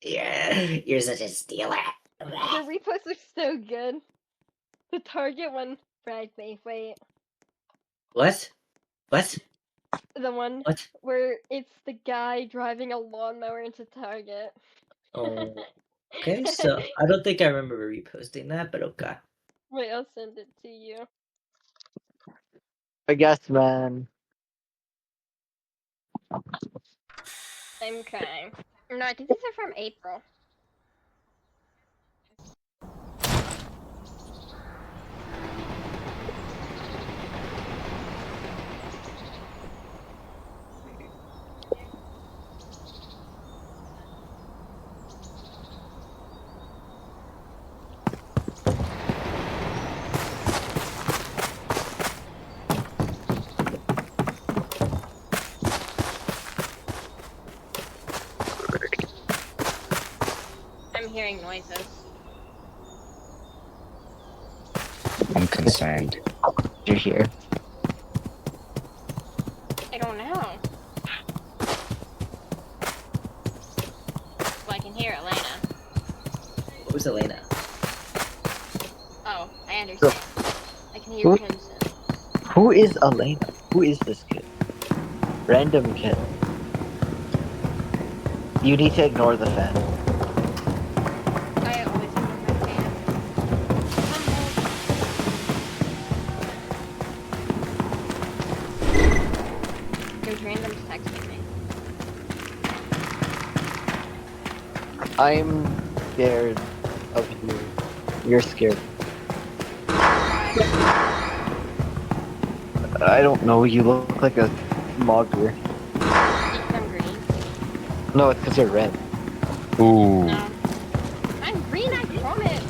Yeah, you're such a stealer. The reposts are so good. The Target one fragged me. Wait, What? What? the one What? where it's the guy driving a lawnmower into Target. Oh, okay. So I don't think I remember reposting that, but okay. Wait, I'll send it to you. I guess, man. Okay. No, I think these are from April. I'm hearing noises. I'm concerned. You're here. I don't know. Well, I can hear Elena. Who's Elena? Oh, I understand. I can hear Who? Crimson. Who is Elena? Who is this kid? Random kid. You need to ignore the fan. I always ignore my fan. There's randoms texting me. I'm scared of you. You're scared. I don't know. You look like a mugger. Because I'm green. No, it's because you're red. Ooh. No. I'm green, I promise.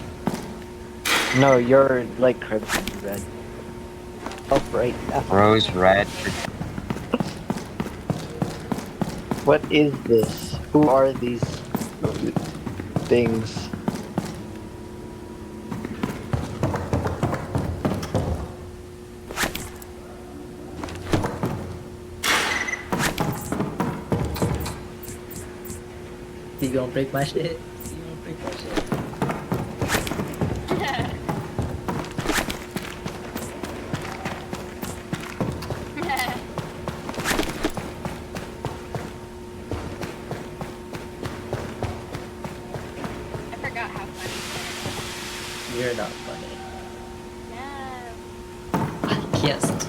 No, you're like crimson red. Oh, right. Rose red. What is this? Who are these things? You gonna break my shit? You gonna break my shit? I forgot how funny. You're not funny. No. I guessed.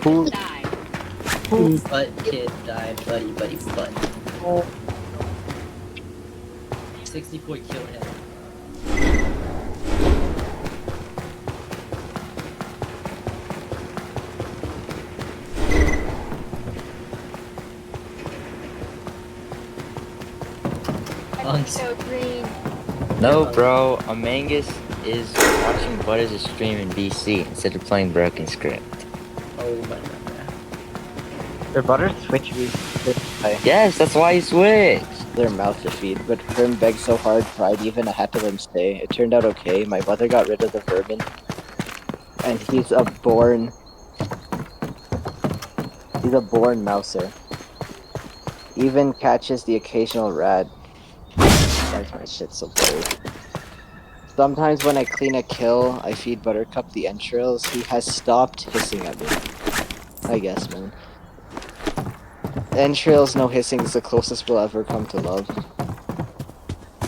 Who just died? Butt kid died, buddy, butt. 64 kill him. I'm so green. No, bro. Amangus is watching Butters' stream in BC instead of playing Broken Script. Oh my god. Their butter switch me. Yes, that's why he switched. Their mouth to feed, but Prim begged so hard Pride even had to let him stay. It turned out okay. My mother got rid of the vermin. And he's a born mouser. Even catches the occasional rat. Why's my shit so blurry? Sometimes when I clean a kill, I feed Buttercup the entrails. He has stopped hissing at me. I guess, man. Entrails, no hissing is the closest we'll ever come to love.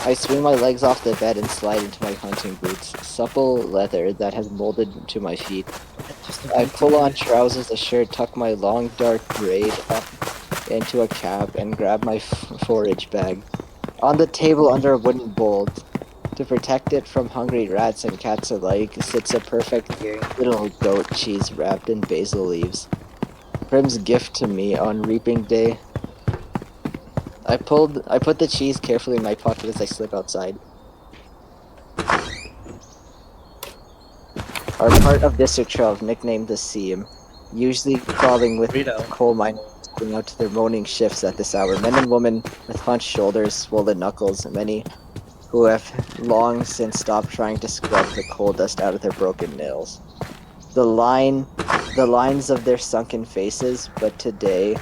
I swing my legs off the bed and slide into my hunting boots, supple leather that has molded to my feet. I pull on trousers, a shirt, tuck my long dark braid up into a cap, and grab my forage bag. On the table under a wooden bowl, to protect it from hungry rats and cats alike, sits a perfect little goat cheese wrapped in basil leaves. Prim's gift to me on reaping day. I put the cheese carefully in my pocket as I slip outside. Our part of District 12, nicknamed the Seam, usually crawling with Burrito. coal miners going out to their morning shifts at this hour. Men and women with hunched shoulders, swollen knuckles, many who have long since stopped trying to scrub the coal dust out of their broken nails. The lines of their sunken faces, but today,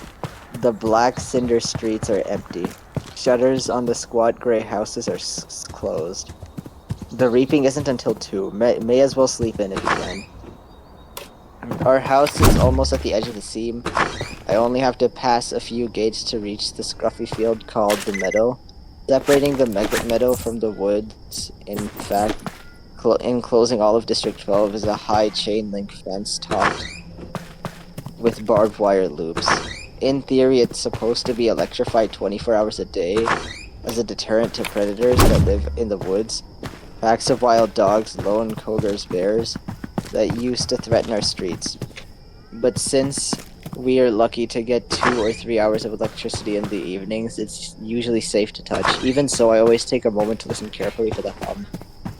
the black cinder streets are empty. Shutters on the squat gray houses are closed. The reaping isn't until 2. May as well sleep in if you can. Our house is almost at the edge of the seam. I only have to pass a few gates to reach the scruffy field called the meadow. Separating the meadow from the woods, in fact, enclosing all of District 12 is a high chain link fence topped with barbed wire loops. In theory, it's supposed to be electrified 24 hours a day as a deterrent to predators that live in the woods. Packs of wild dogs, lone cougars, bears that used to threaten our streets. But since we are lucky to get 2 or 3 hours of electricity in the evenings, it's usually safe to touch. Even so, I always take a moment to listen carefully to the hum.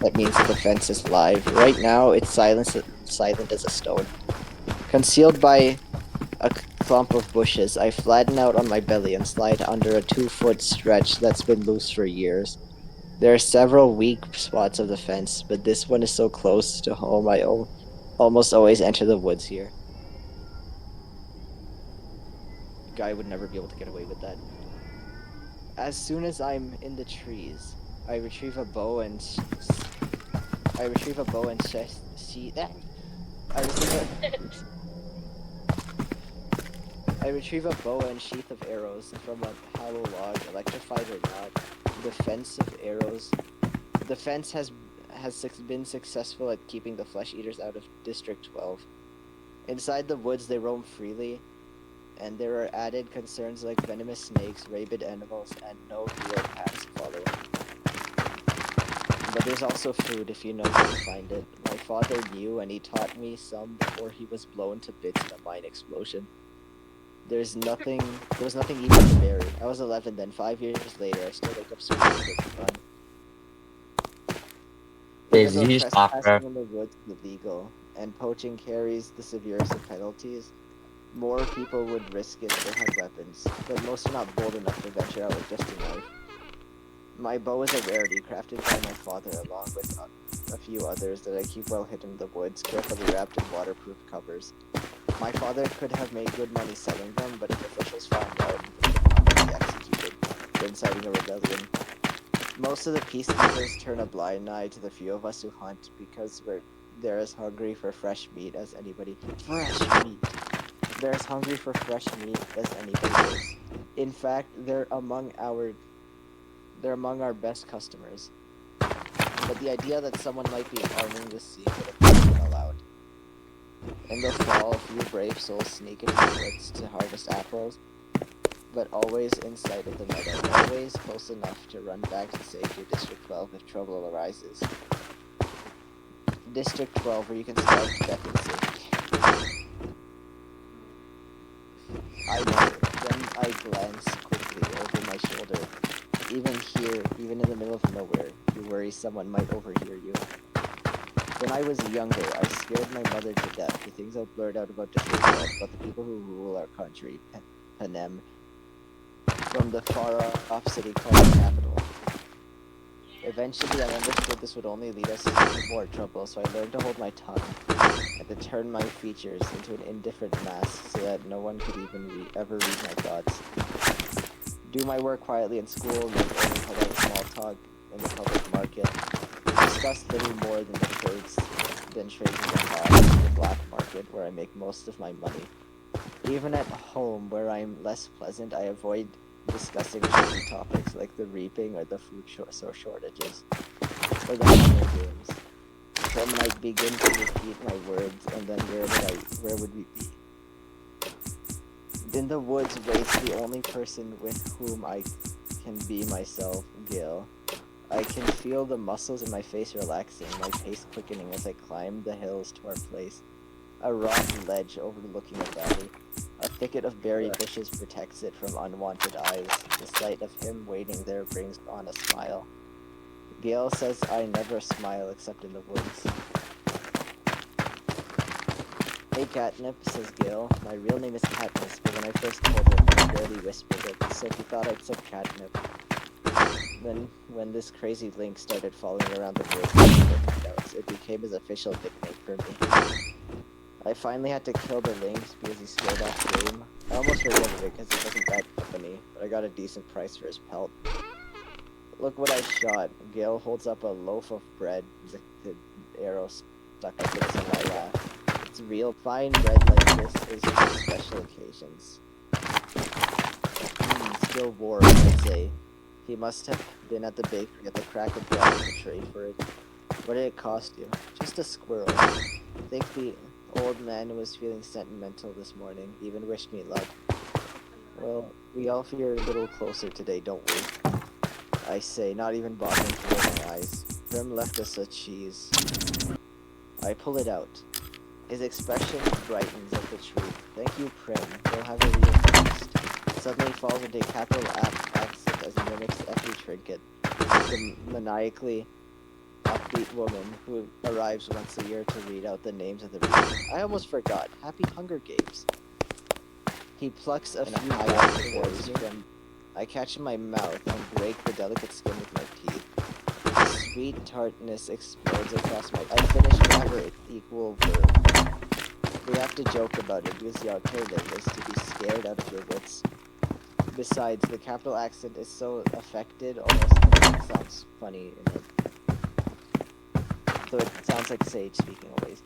That means that the fence is live. Right now, it's silent as a stone. Concealed by a clump of bushes, I flatten out on my belly and slide under a 2-foot stretch that's been loose for years. There are several weak spots of the fence, but this one is so close to home I almost always enter the woods here. Guy would never be able to get away with that. As soon as I'm in the trees, I retrieve a bow and sheath of arrows from a hollow log, electrified or not. The fence has been successful at keeping the flesh eaters out of District 12. Inside the woods, they roam freely, and there are added concerns like venomous snakes, rabid animals, and no real paths following. But there's also food if you know where to find it. My father knew, and he taught me some before he was blown to bits in a mine explosion. There was nothing even to bury. I was 11 then. 5 years later, I still wake up screaming for fun. Did Even though you stop, bro? trespassing in the woods is illegal, and poaching carries the severest of penalties, more people would risk it if they had weapons, but most are not bold enough to venture out with just a knife. My bow is a rarity, crafted by my father along with a few others that I keep well hidden in the woods, carefully wrapped in waterproof covers. My father could have made good money selling them, but if officials found out, he would probably be executed for inciting a rebellion. Most of the peacekeepers turn a blind eye to the few of us who hunt because they're as hungry for fresh meat as anybody. Fresh meat! They're as hungry for fresh meat as anybody is. In fact, they're among our best customers. But the idea that someone might be harming the sea would have never been allowed. In the fall, a few brave souls sneak into the woods to harvest apples, but always in sight of the meadow, always close enough to run back to safety of District 12 if trouble arises. District 12, where you can starve to death in safety. I know. Then I glance quickly over my shoulder. Even here, even in the middle of nowhere, you worry someone might overhear you. When I was younger, I scared my mother to death. The things I blurred out about District 12, about the people who rule our country, Panem, from the far-off city called the capital. Eventually, I understood this would only lead us to more trouble, so I learned to hold my tongue and to turn my features into an indifferent mask so that no one could even ever read my thoughts. Do my work quietly in school, make only polite small talk in the public market, discuss little more than trades in the black market where I make most of my money. Even at home, where I'm less pleasant, I avoid discussing tricky topics like the reaping or the food shortages, or the Hunger Games. Some might begin to repeat my words, and then where would we be? In the woods waits the only person with whom I can be myself, Gil. I can feel the muscles in my face relaxing, my pace quickening as I climb the hills to our place. A rock ledge overlooking a valley. A thicket of berry bushes protects it from unwanted eyes. The sight of him waiting there brings on a smile. Gale says I never smile except in the woods. Hey Catnip, says Gil. My real name is Katniss, but when I first told him, I barely whispered it, so he thought I'd said Catnip. Then, when this crazy link started following around the group, it became his official nickname for me. I finally had to kill the lynx because he scared off game. I almost regretted it because it wasn't bad company, but I got a decent price for his pelt. Look what I shot. Gale holds up a loaf of bread with the arrow stuck up in his laugh. It's real fine bread like this is for special occasions. Still warm, I'd say. He must have been at the bakery at the crack of dawn to trade for it. What did it cost you? Just a squirrel. I think the old man was feeling sentimental this morning, even wished me luck. Well, we all feel a little closer today, don't we? I say, not even bothering to roll my eyes. Prim left us a cheese. I pull it out. His expression brightens at the truth. Thank you, Prim. We'll have a real feast. Suddenly falls into capital accent as he mimics every trinket. The maniacally upbeat woman who arrives once a year to read out the names of the region. I almost forgot. Happy Hunger Games. He plucks a few bites towards me. I catch in my mouth and break the delicate skin with my teeth. The sweet tartness explodes across my... I finish never equal verb. We have to joke about it because the alternative is to be scared out of your wits. Besides, the capital accent is so affected, almost it sounds funny in it. So it sounds like Sage speaking always.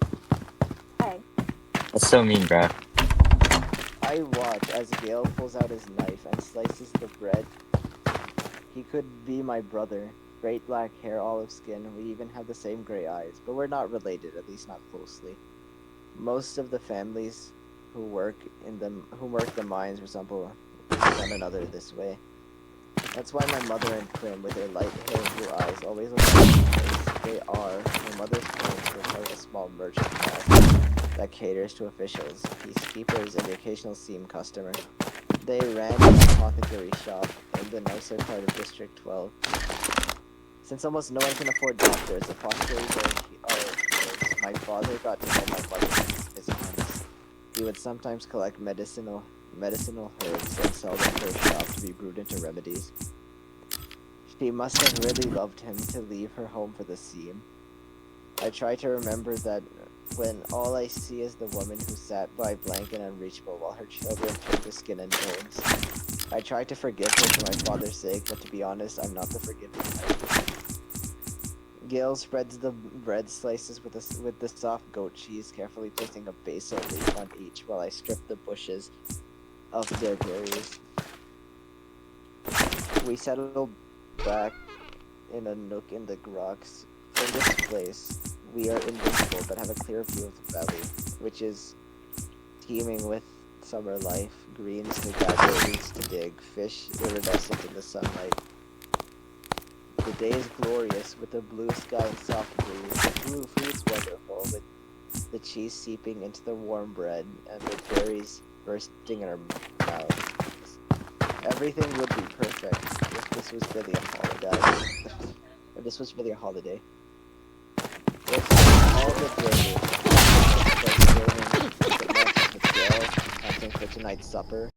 Hi. That's so mean, bro. I watch as Gale pulls out his knife and slices the bread. He could be my brother. Great black hair, olive skin, we even have the same gray eyes, but we're not related, at least not closely. Most of the families who work the mines resemble one another this way. That's why my mother and Prim, with their light hair and blue eyes, always look like they are. My mother's parents were part of a small merchant class that caters to officials, peacekeepers, and the occasional seam customer. They ran an apothecary shop in the nicer part of District 12. Since almost no one can afford doctors, apothecaries are heroes. My father got to know my mother as a chemist. He would sometimes collect medicinal herbs and sell them for a shop to be brewed into remedies. She must have really loved him to leave her home for the seam. I try to remember that when all I see is the woman who sat by blank and unreachable while her children turned to skin and bones. I try to forgive her for my father's sake, but to be honest, I'm not the forgiving type. Gale spreads the bread slices with the soft goat cheese, carefully placing a basil leaf on each while I strip the bushes of their berries. We settle back in a nook in the rocks. From this place, we are invincible but have a clear view of the valley, which is teeming with summer life. Greens to gather, roots to dig, fish iridescent in the sunlight. The day is glorious with a blue sky and soft breeze. The food's wonderful with the cheese seeping into the warm bread and the berries bursting in our mouths. Everything would be perfect if this was really a holiday. If this was really a holiday. If all the burgers, like Gale, hunting for tonight's supper,